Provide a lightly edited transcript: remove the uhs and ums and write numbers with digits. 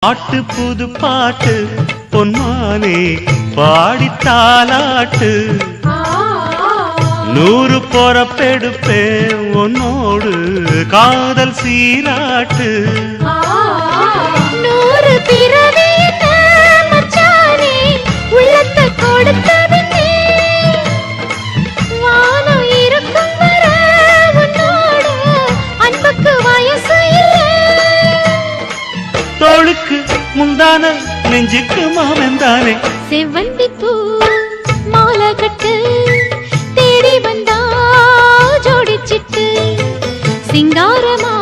பாட்டு புது பாட்டு பொன்மானே பாடித்தாலாட்டு 100 பொறப்பெடுப்பேன் உன்னோடு காதல் சீராட்டு 100 பிறவி மச்சானே உள்ளத்தை கொடுத்தது நீ வானம் இருக்கும் வர உன்னோடு அன்புக்கு வயசு இல்லை தோளுக்கு முந்தான நெஞ்சுக்கு மாமந்தானே செவ்வந்தி பூ மாலை கட்டு தேடி வந்தா ஜோடிச்சிட்டு சிங்காரமா